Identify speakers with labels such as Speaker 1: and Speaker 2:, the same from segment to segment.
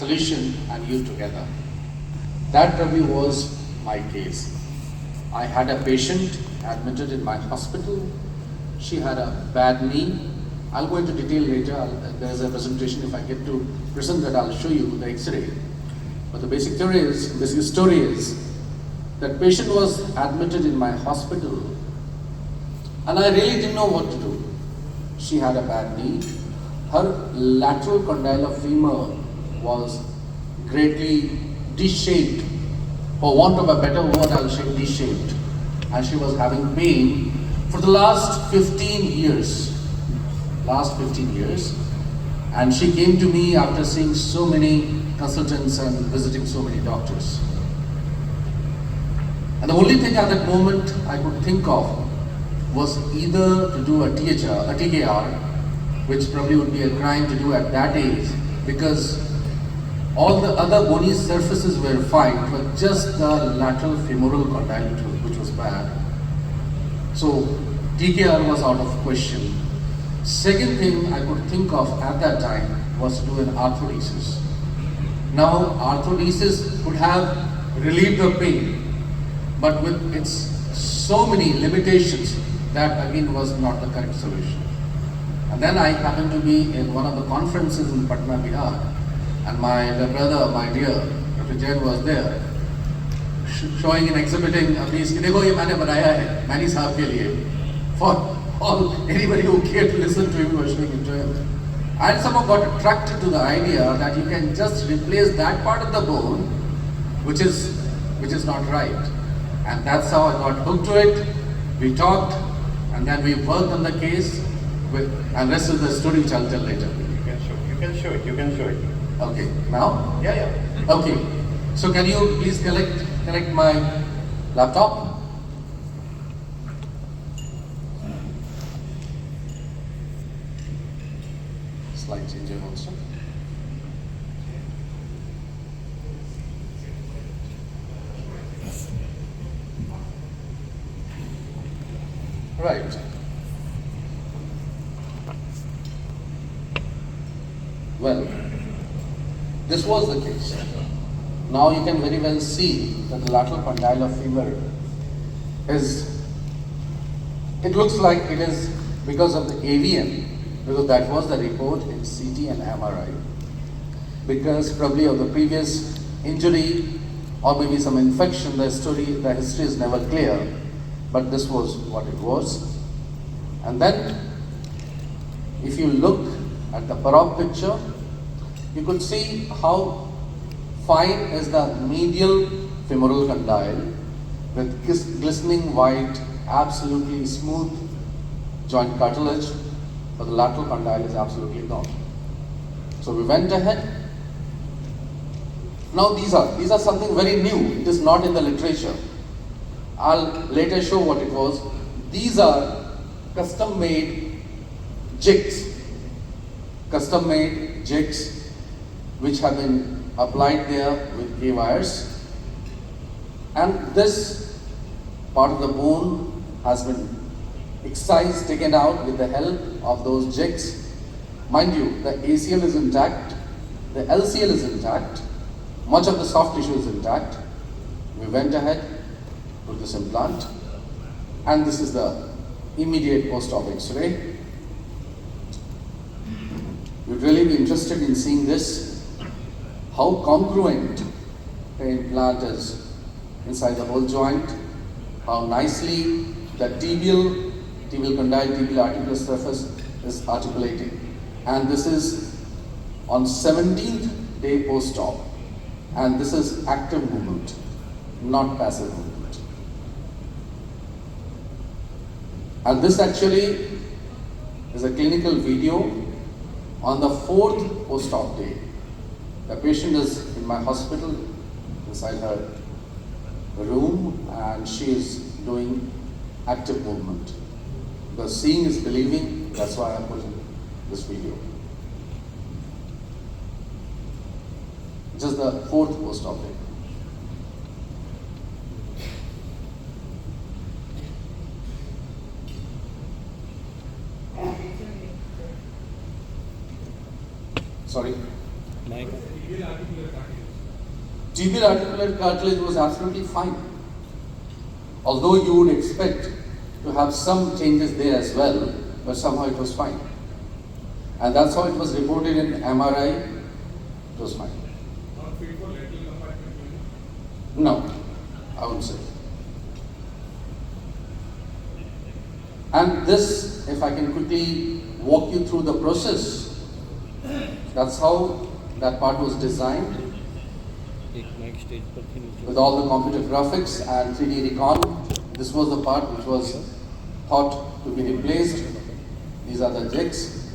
Speaker 1: solution and you together. That probably was my case. I had a patient admitted in my hospital. She had a bad knee. I'll go into detail later. There's a presentation. If I get to present that, I'll show you the X-ray. But the basic story is that patient was admitted in my hospital, and I really didn't know what to do. She had a bad knee. Her lateral condyle of femur was greatly D-shaped. For want of a better word, I'll say D-shaped. And she was having pain for the last 15 years. And she came to me after seeing so many consultants and visiting so many doctors. And the only thing at that moment I could think of was either to do a TKR, which probably would be a crime to do at that age, because all the other bony surfaces were fine, but just the lateral femoral condyle which was bad. So TKR was out of question. Second thing I could think of at that time was to do an arthrodesis. Now arthrodesis could have relieved the pain, but with its so many limitations, that again was not the correct solution. And then I happened to be in one of the conferences in Patna, Bihar, and my brother, my dear Dr. Jain was there, showing and exhibiting a piece. देखो ये मैंने बनाया है many साहब के लिए. For all anybody who cared to listen to him was showing it to him. And somehow got attracted to the idea that you can just replace that part of the bone, which is not right. And that's how I got hooked to it. We talked, and then we worked on the case. And rest of the story which I'll tell later.
Speaker 2: You can show it.
Speaker 1: Okay, now?
Speaker 2: Yeah.
Speaker 1: Okay, so can you please connect my laptop? Slide changer also. Right. Well, this was the case. Now you can very well see that the lateral condyle of femur it looks like it is because of the AVM, because that was the report in CT and MRI. Because probably of the previous injury or maybe some infection, the history is never clear, but this was what it was. And then, if you look at the Parag picture, you could see how fine is the medial femoral condyle with glistening white, absolutely smooth joint cartilage, but the lateral condyle is absolutely gone. So we went ahead. Now these are something very new. It is not in the literature. I'll later show what it was. These are custom-made jigs. Custom-made jigs which have been applied there with K-wires, and this part of the bone has been excised, taken out with the help of those jigs. Mind you, the ACL is intact, the LCL is intact, much of the soft tissue is intact. We went ahead, put this implant, and this is the immediate post-op X-ray. You'd really be interested in seeing this, how congruent the implant is inside the whole joint, how nicely the tibial condyle, tibial articular surface is articulating. And this is on 17th day post-op. And this is active movement, not passive movement. And this actually is a clinical video on the 4th post-op day. The patient is in my hospital, inside her room, and she is doing active movement. Because seeing is believing, that's why I put in this video. Just the 4th post-op day. Sorry? tibial articular cartilage was absolutely fine. Although you would expect to have some changes there as well, but somehow it was fine. And that's how it was reported in MRI, it was fine.
Speaker 3: Not fit for lateral compartment?
Speaker 1: No, I would say. And this, if I can quickly walk you through the process, that's how that part was designed with all the computer graphics and 3D recon. This was the part which was thought to be replaced. These are the jigs.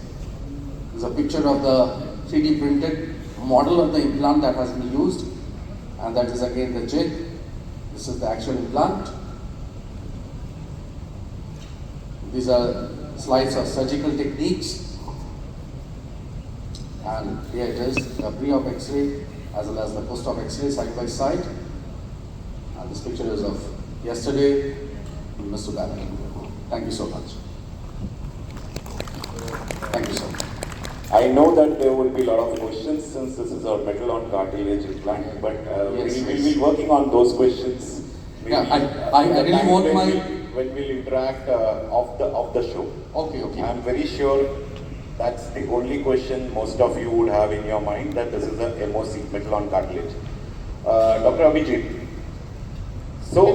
Speaker 1: There's a picture of the 3D printed model of the implant that has been used, and that is again the jig. This is the actual implant. These are slides of surgical techniques, and here it is, the pre-op X-ray as well as the post-op X-ray side by side. And this picture is of yesterday in Mr. Banner. Thank you so much. Thank you so much.
Speaker 4: I know that there will be a lot of questions since this is our metal on cartilage implant, but
Speaker 1: Yes,
Speaker 4: we'll
Speaker 1: yes.
Speaker 4: be working on those questions.
Speaker 1: Yeah,
Speaker 4: maybe
Speaker 1: I
Speaker 4: at the
Speaker 1: really
Speaker 4: time
Speaker 1: want
Speaker 4: when
Speaker 1: my-
Speaker 4: when we'll interact off the show.
Speaker 1: Okay, okay.
Speaker 4: I'm very sure that's the only question most of you would have in your mind, that this is a MOC, metal on cartilage. Dr. Abhijit, so